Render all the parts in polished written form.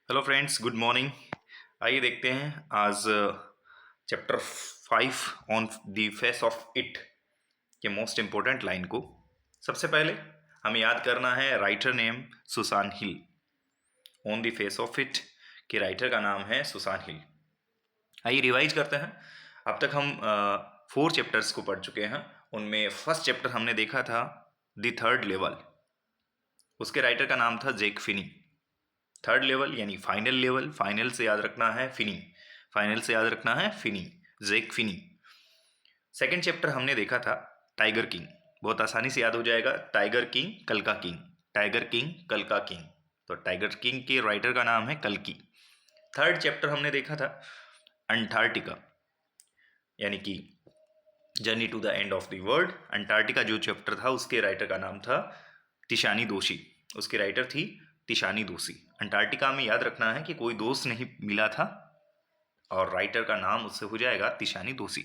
Hello friends, good morning. आइए देखते हैं आज chapter 5 on the face of it के मोस्ट इम्पोर्टेंट लाइन को। सबसे पहले हमें याद करना है writer name Susan hill. On the face of it के राइटर का नाम है सुसान हिल। आइए रिवाइज करते हैं। अब तक हम 4 चैप्टर्स को पढ़ चुके हैं। उनमें फर्स्ट चैप्टर हमने देखा था द थर्ड लेवल। उसके राइटर का नाम था जैक फिनी। थर्ड लेवल यानी फाइनल लेवल, फाइनल से याद रखना है फिनी, फाइनल से याद रखना है Finney, Jack Finney. Second chapter हमने देखा था टाइगर किंग। बहुत आसानी से याद हो जाएगा, टाइगर किंग कल्का किंग, टाइगर किंग कल्का किंग। तो टाइगर किंग के राइटर का नाम है कल्की। थर्ड चैप्टर हमने देखा था अंटार्कटिका यानी कि journey to the end of the world. Antarctica जो चैप्टर था उसके राइटर का नाम था तिशानी दोषी। उसकी राइटर थी तिशानी दोषी। अंटार्कटिका में याद रखना है कि कोई दोस्त नहीं मिला था और राइटर का नाम उससे हो जाएगा तिशानी दोषी।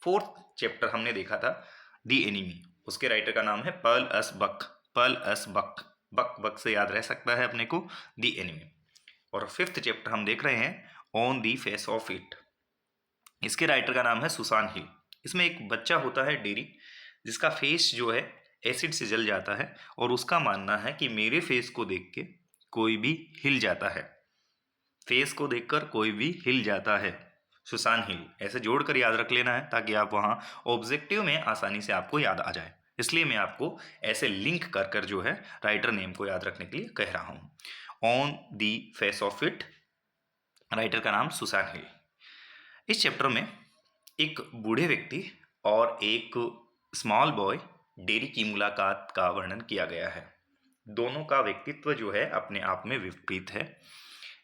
फोर्थ चैप्टर हमने देखा था दी एनिमी। उसके राइटर का नाम है Pearl S Buck. Pearl S Buck, Buck Buck से याद रह सकता है अपने को, दी एनिमी। और फिफ्थ चैप्टर हम देख रहे हैं on the face of it. इसके राइटर का नाम है सुसान हिल। इसमें एक बच्चा होता है डेरी, जिसका फेस जो है एसिड से जल जाता है और उसका मानना है कि मेरे फेस को देख के कोई भी हिल जाता है, फेस को देखकर कोई भी हिल जाता है। सुसान हिल ऐसे जोड़कर याद रख लेना है ताकि आप वहाँ ऑब्जेक्टिव में आसानी से आपको याद आ जाए। इसलिए मैं आपको ऐसे लिंक कर कर जो है राइटर नेम को याद रखने के लिए कह रहा हूँ। On the face of it, writer का नाम सुसान हिल। इस चैप्टर में एक बूढ़े व्यक्ति और एक स्मॉल बॉय डेरी की मुलाकात का वर्णन किया गया है। दोनों का व्यक्तित्व जो है अपने आप में विपरीत है।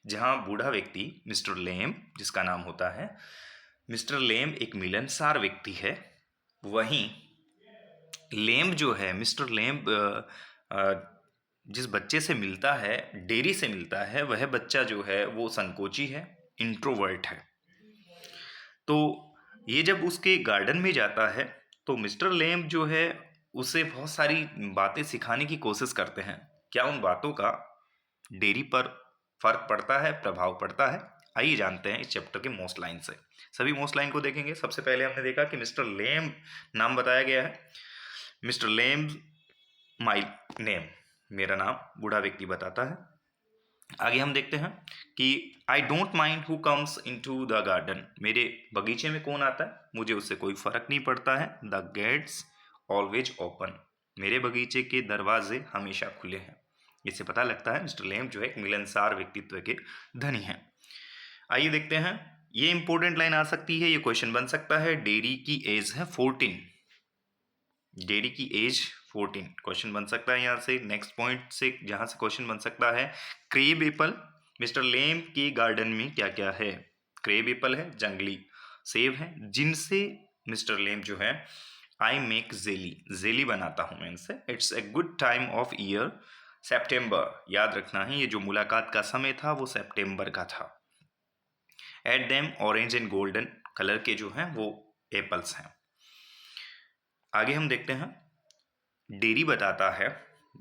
जहाँ बूढ़ा व्यक्ति मिस्टर लेम, जिसका नाम होता है मिस्टर लेम, एक मिलनसार व्यक्ति है, वहीं लेम जो है मिस्टर लेम जिस बच्चे से मिलता है, डेरी से मिलता है, वह बच्चा जो है वो संकोची है, इंट्रोवर्ट है। तो ये जब उसके गार्डन में जाता है तो मिस्टर लेम जो है उसे बहुत सारी बातें सिखाने की कोशिश करते हैं। क्या उन बातों का डेरी पर फर्क पड़ता है, प्रभाव पड़ता है? आइए जानते हैं इस चैप्टर के मोस्ट लाइन से। सभी मोस्ट लाइन को देखेंगे। सबसे पहले हमने देखा कि मिस्टर लेम नाम बताया गया है। मिस्टर लेम माई नेम, मेरा नाम बूढ़ा व्यक्ति बताता है। आगे हम देखते हैं कि I don't mind who comes into the garden. मेरे बगीचे में कौन आता है मुझे उससे कोई फर्क नहीं पड़ता है। द गेट्स ऑलवेज ओपन, मेरे बगीचे के दरवाजे हमेशा खुले हैं। इससे पता लगता है मिस्टर लेम जो है एक मिलनसार व्यक्तित्व के धनी हैं। आइए देखते हैं, ये इंपॉर्टेंट लाइन आ सकती है, ये क्वेश्चन बन सकता है। डेरी की एज है 14, डेरी की एज 14 क्वेश्चन बन सकता है यहाँ से। नेक्स्ट पॉइंट से जहाँ से क्वेश्चन बन सकता है, क्रेब एप्पल, मिस्टर लेम के गार्डन में क्या क्या है? क्रेब एप्पल है, जंगली सेब है, जिनसे मिस्टर लेम जो है आई मेक जेली, जेली बनाता हूँ मैं इनसे। It's a good time of year September, याद रखना है ये जो मुलाकात का समय था वो सेप्टेम्बर का था। At them orange and golden colour के जो हैं वो एप्पल्स हैं। आगे हम देखते हैं, डेरी बताता है,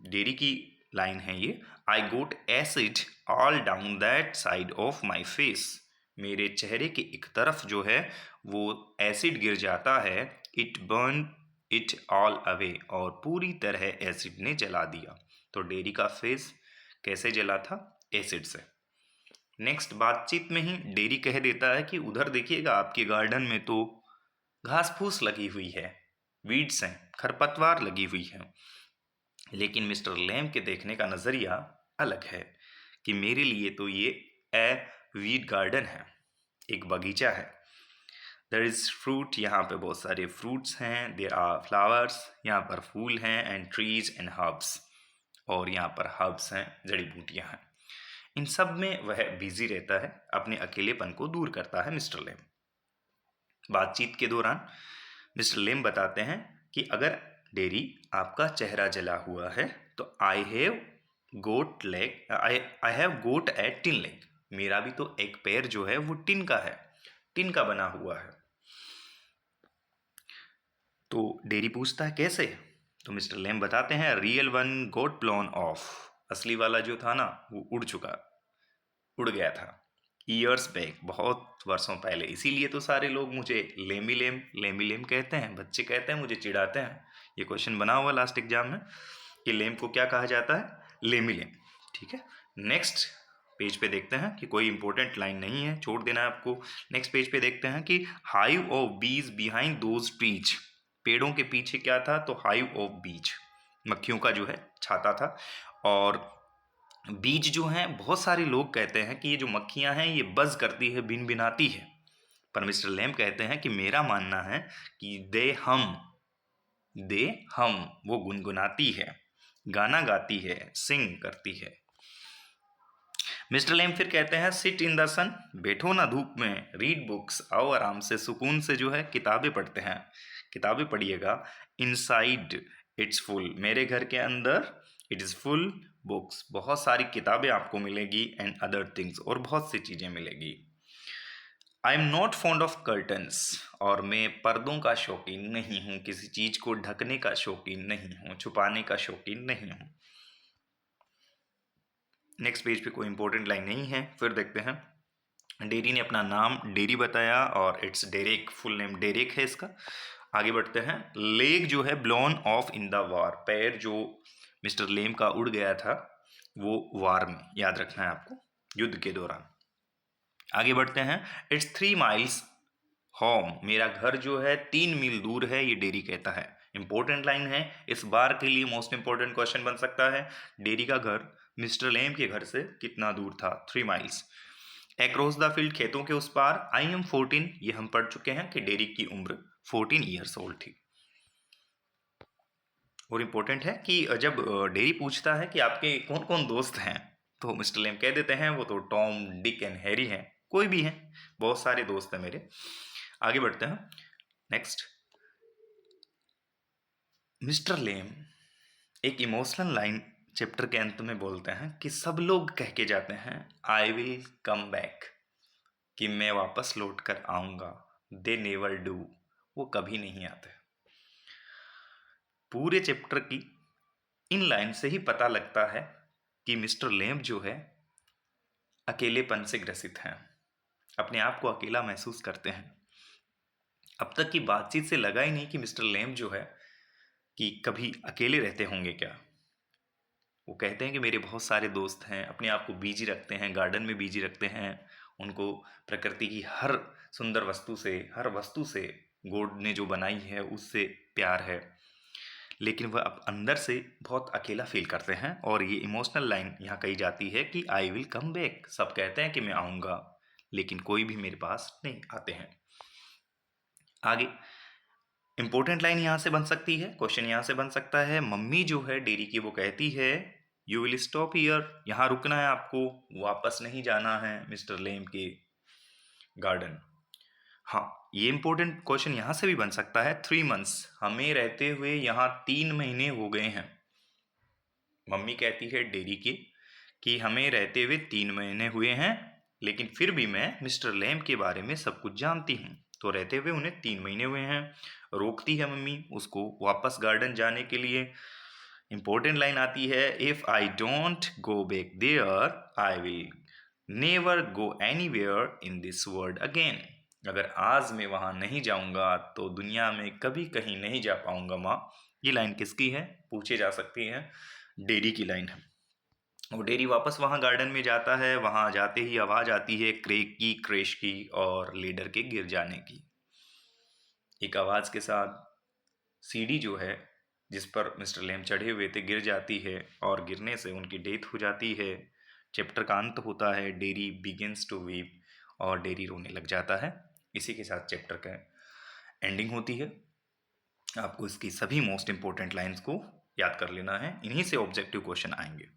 डेरी की लाइन है ये, I got acid all down that side of my face, मेरे चेहरे की एक तरफ जो है वो एसिड गिर जाता है। It burn it all away, और पूरी तरह एसिड ने जला दिया। तो डेरी का फेस कैसे जला था? एसिड से। नेक्स्ट बातचीत में ही डेरी कह देता है कि उधर देखिएगा आपके गार्डन में तो घास फूस लगी हुई है, वीड्स हैं, खरपतवार लगी हुई है, लेकिन मिस्टर लैम के देखने का नज़रिया अलग है कि मेरे लिए तो ये ए वीड गार्डन है, एक बगीचा है। देयर इज़ फ्रूट, यहाँ पे बहुत सारे फ्रूट्स हैं। देयर आर फ्लावर्स, यहाँ पर फूल हैं। एंड ट्रीज एंड हर्ब्स, और यहाँ पर हर्ब्स हैं, जड़ी बूटियाँ हैं। इन सब में वह बिजी रहता है, अपने अकेलेपन को दूर करता है मिस्टर लेम। बातचीत के दौरान मिस्टर लेम बताते हैं कि अगर डेरी आपका चेहरा जला हुआ है तो I have got leg, I have got A tin leg, मेरा भी तो एक पैर जो है वो टिन का है, टिन का बना हुआ है। तो डेरी पूछता है कैसे? तो मिस्टर लेम बताते हैं real one got blown off, असली वाला जो था ना वो उड़ चुका। उड़ गया था। ईयर्स बैक, बहुत वर्षों पहले। इसीलिए तो सारे लोग मुझे लेमी लेम कहते हैं, बच्चे कहते हैं, मुझे चिढ़ाते हैं। ये क्वेश्चन बना हुआ लास्ट एग्जाम में कि लेम को क्या कहा जाता है, लेमी लेम। ठीक है, नेक्स्ट पेज पे देखते हैं कि कोई इंपॉर्टेंट लाइन नहीं है, छोड़ देना है आपको। नेक्स्ट पेज पे देखते हैं कि हाइव ऑफ बीज बिहाइंड दोज ट्रीज। पेड़ों के पीछे क्या था, तो हाइव ऑफ बीज, मक्खियों का जो है छाता था। और बीज जो हैं, बहुत सारे लोग कहते हैं कि ये जो मक्खियां हैं ये बज करती है, भिन भिनाती है, पर मिस्टर लेम कहते हैं कि मेरा मानना है कि दे हम वो गुनगुनाती है, गाना गाती है, सिंग करती है। मिस्टर लेम फिर कहते हैं सिट इन द सन, बैठो ना धूप में, रीड बुक्स, आओ आराम से सुकून से जो है किताबें पढ़ते हैं, किताबें पढ़िएगा। इनसाइड इट्स फुल, मेरे घर के अंदर इट इज़ फुल बुक्स, बहुत सारी किताबें आपको मिलेगी, एंड अदर थिंग्स, और बहुत सी चीज़ें मिलेगी। I am not fond of curtains, और मैं पर्दों का शौकीन नहीं हूँ, किसी चीज़ को ढकने का शौकीन नहीं हूँ, छुपाने का शौकीन नहीं हूँ। नेक्स्ट पेज पे कोई इंपॉर्टेंट लाइन नहीं है। फिर देखते हैं, डेरी ने अपना नाम डेरी बताया, और it's Derek, full name Derek है इसका। आगे बढ़ते हैं, लेग जो है blown of in the war, पैर जो मिस्टर लेम का उड़ गया था वो वार में, याद रखना है आपको, युद्ध के दौरान। आगे बढ़ते हैं, इट्स 3 माइल्स होम, मेरा घर जो है 3 मील दूर है, ये डेरी कहता है। इंपॉर्टेंट लाइन है, इस बार के लिए मोस्ट इंपॉर्टेंट क्वेश्चन बन सकता है, डेरी का घर मिस्टर लेम के घर से कितना दूर था, 3 माइल्स। एक्रॉस द फील्ड, खेतों के उस पार, आई एम 14, ये हम पढ़ चुके हैं कि डेरी की उम्र 14 ईयर्स ओल्ड थी। और इम्पोर्टेंट है कि जब डेरी पूछता है कि आपके कौन कौन दोस्त हैं, तो मिस्टर लेम कह देते हैं वो तो टॉम, डिक एंड हैरी हैं, कोई भी हैं, बहुत सारे दोस्त हैं मेरे। आगे बढ़ते हैं, नेक्स्ट, मिस्टर लेम एक इमोशनल लाइन चैप्टर के अंत में बोलते हैं कि सब लोग कह के जाते हैं आई विल कम बैक, कि मैं वापस लौट कर आऊँगा, दे नेवर डू, वो कभी नहीं आते। पूरे चैप्टर की इन लाइन से ही पता लगता है कि मिस्टर लेम जो है अकेलेपन से ग्रसित हैं, अपने आप को अकेला महसूस करते हैं। अब तक की बातचीत से लगा ही नहीं कि मिस्टर लेम जो है कि कभी अकेले रहते होंगे क्या। वो कहते हैं कि मेरे बहुत सारे दोस्त हैं, अपने आप को बिजी रखते हैं, गार्डन में बिजी रखते हैं, उनको प्रकृति की हर सुंदर वस्तु से, हर वस्तु से गॉड ने जो बनाई है उससे प्यार है, लेकिन वह अब अंदर से बहुत अकेला फील करते हैं। और ये इमोशनल लाइन यहाँ कही जाती है कि आई विल कम बैक, सब कहते हैं कि मैं आऊँगा, लेकिन कोई भी मेरे पास नहीं आते हैं। आगे इंपॉर्टेंट लाइन यहाँ से बन सकती है, क्वेश्चन यहाँ से बन सकता है, मम्मी जो है डेरी की वो कहती है यू विल स्टॉप हियर, यहाँ रुकना है आपको, वापस नहीं जाना है मिस्टर लेम के गार्डन। हाँ, ये इंपॉर्टेंट क्वेश्चन यहाँ से भी बन सकता है, 3 मंथ्स, हमें रहते हुए यहाँ 3 महीने हो गए हैं। मम्मी कहती है डेरी की कि हमें रहते हुए 3 महीने हुए हैं, लेकिन फिर भी मैं मिस्टर लेम के बारे में सब कुछ जानती हूँ, तो रहते हुए उन्हें 3 महीने हुए हैं। रोकती है मम्मी उसको वापस गार्डन जाने के लिए। इंपॉर्टेंट लाइन आती है, if I don't go back there I will never go anywhere in this world again, अगर आज मैं वहाँ नहीं जाऊँगा तो दुनिया में कभी कहीं नहीं जा पाऊँगा माँ। ये लाइन किसकी है, पूछे जा सकती है, डेरी की लाइन है। वो डेरी वापस वहाँ गार्डन में जाता है, वहाँ जाते ही आवाज़ आती है क्रेक की, क्रैश की और लीडर के गिर जाने की। एक आवाज़ के साथ सीढ़ी जो है जिस पर मिस्टर लेम चढ़े हुए थे गिर जाती है, और गिरने से उनकी डेथ हो जाती है। चैप्टर का अंत होता है, डेरी बिगिंस टू वीप, और डेरी रोने लग जाता है। इसी के साथ चैप्टर का एंडिंग होती है। आपको इसकी सभी मोस्ट इंपॉर्टेंट लाइंस को याद कर लेना है, इन्हीं से ऑब्जेक्टिव क्वेश्चन आएंगे।